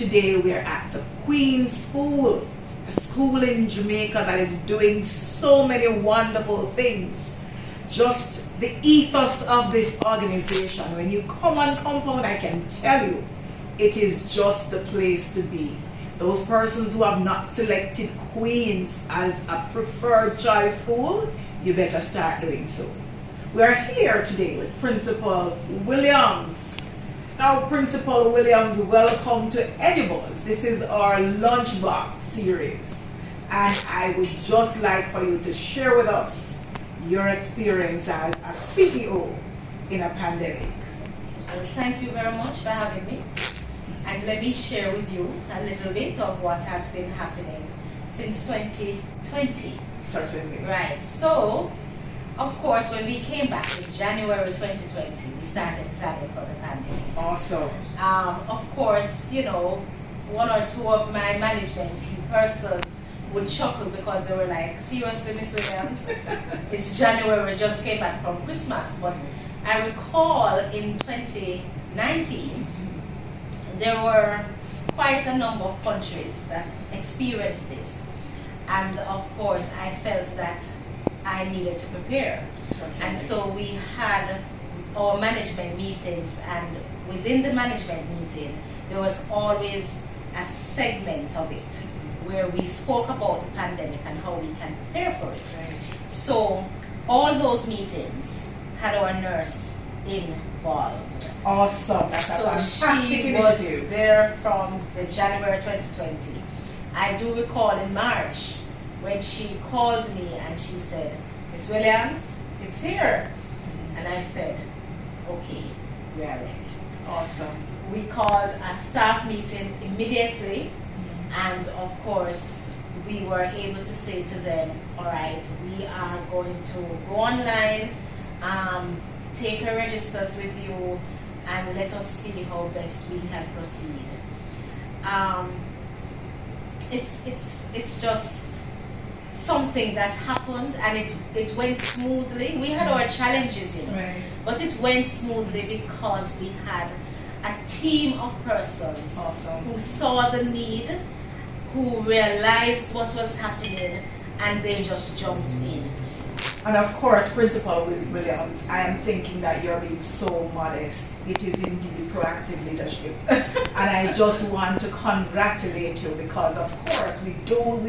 Today we are at the Queen's School, a school in Jamaica that is doing so many wonderful things. Just the ethos of this organization, when you come on compound, I can tell you, it is just the place to be. Those persons who have not selected Queen's as a preferred choice school, you better start doing so. We are here today with Principal Williams. Now, Principal Williams, welcome to EDU-BUZZ. This is our Lunchbox series, and I would just like for you to share with us your experience as a CEO in a pandemic. Well, thank you very much for having me. And let me share with you a little bit of what has been happening since 2020. Certainly. Right. So, of course, when we came back in January 2020, we started planning for the pandemic. Awesome. Of course, you know, one or two of my management team persons would chuckle because they were like, seriously, Miss Williams, it's January, we just came back from Christmas. But I recall in 2019, there were quite a number of countries that experienced this. And of course, I felt that I needed to prepare. Certainly. And so we had our management meetings, and within the management meeting, there was always a segment of it where we spoke about the pandemic and how we can prepare for it. Right. So all those meetings had our nurse involved. Awesome. That's a So fantastic she was initiative. there from the January 2020. I do recall in March when she called me and she said, Miss Williams, it's here. And I said, okay, we are ready. Awesome. We called a staff meeting immediately, and of course we were able to say to them, all right, we are going to go online, take our registers with you, and let us see how best we can proceed. It's just something that happened, and it went smoothly. We had our challenges, you know, Right. but it went smoothly because we had a team of persons Awesome. who saw the need, who realized what was happening, and they just jumped in. And of course, Principal Williams, I am thinking that you're being so modest. It is indeed proactive leadership. And I just want to congratulate you because of course we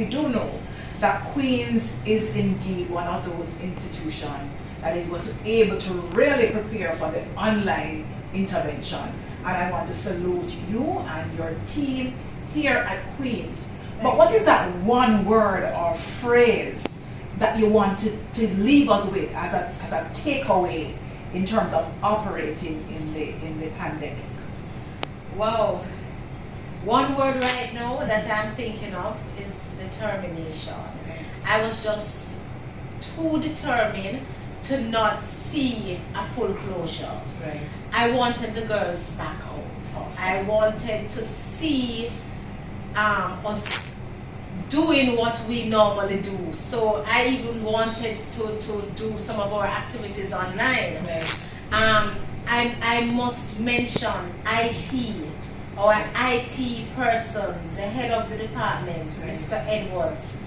do know that Queen's is indeed one of those institutions that it was able to really prepare for the online intervention. And I want to salute you and your team here at Queen's. But what is that one word or phrase that you want to leave us with as a takeaway in terms of operating in the pandemic? Wow. One word right now that I'm thinking of is determination. Right. I was just too determined to not see a full closure. Right. I wanted the girls back out. Awesome. I wanted to see us doing what we normally do. So I even wanted to do some of our activities online. Right. I must mention IT. Our IT person, the head of the department, Right. Mr. Edwards,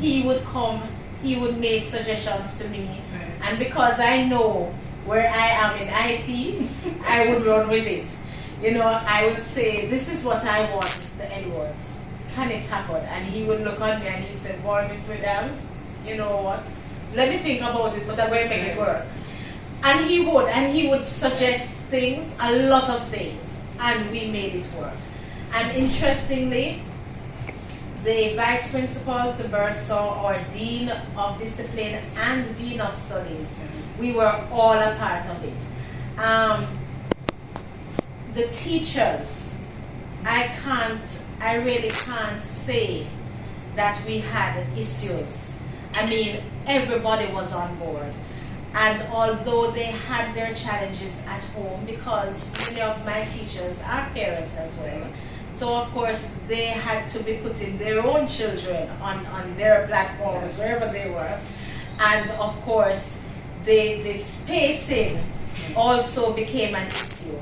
he would come, he would make suggestions to me. Right. And because I know where I am in IT, I would run with it. You know, I would say, this is what I want, Mr. Edwards. Can it happen? And he would look at me and he said, boy, Miss Williams, you know what? Let me think about it, but I'm going to make it work. And he would suggest things, a lot of things, and we made it work. And interestingly, the vice principals, the bursar, or dean of discipline and dean of studies, we were all a part of it. The teachers, I really can't say that we had issues. I mean, everybody was on board. And although they had their challenges at home, because many of my teachers are parents as well, so of course they had to be putting their own children on their platforms, wherever they were. And of course, the spacing also became an issue.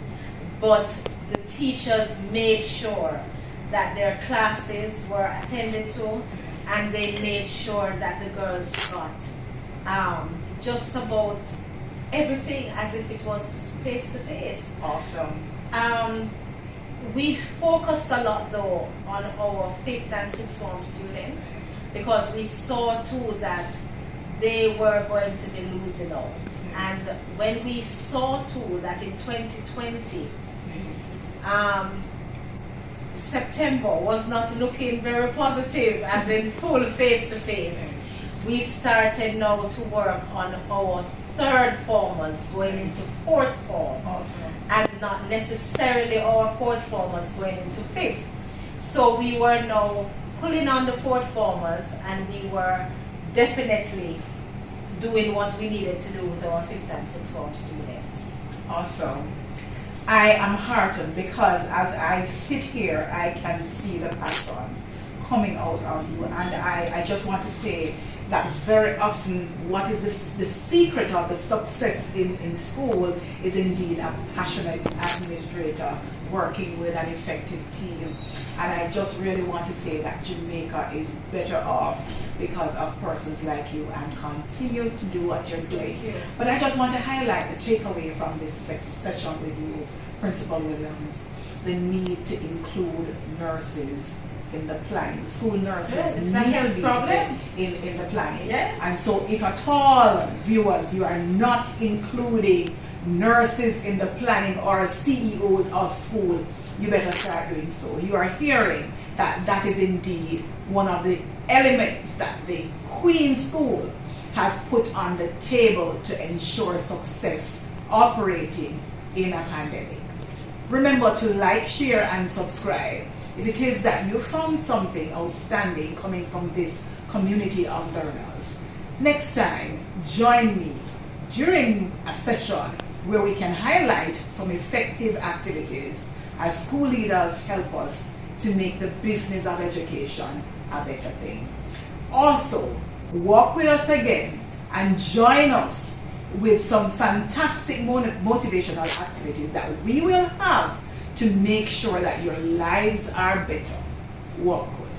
But the teachers made sure that their classes were attended to, and they made sure that the girls got just about everything as if it was face to face. Awesome. We focused a lot though on our 5th and 6th form students, because we saw too that they were going to be losing out. And when we saw too that in 2020, September was not looking very positive, as in full face-to-face, we started now to work on our 3rd formers going into 4th form. Awesome. And not necessarily our 4th formers going into 5th. So we were now pulling on the 4th formers, and we were definitely doing what we needed to do with our 5th and 6th form students. Awesome. I am heartened because as I sit here, I can see the passion coming out of you, and I just want to say that very often what is the secret of the success in school is indeed a passionate administrator working with an effective team. And I just really want to say that Jamaica is better off because of persons like you, and continue to do what you're doing. But I just want to highlight the takeaway from this session with you, Principal Williams, the need to include nurses in the planning. School nurses need to be in the planning. Yes. And so if at all, viewers, you are not including nurses in the planning or CEOs of school, you better start doing so. You are hearing that that is indeed one of the elements that the Queen School has put on the table to ensure success operating in a pandemic. Remember to like, share, and subscribe if it is that you found something outstanding coming from this community of learners. Next time, join me during a session where we can highlight some effective activities as school leaders help us to make the business of education a better thing. Also, walk with us again and join us with some fantastic motivational activities that we will have to make sure that your lives are better. Walk with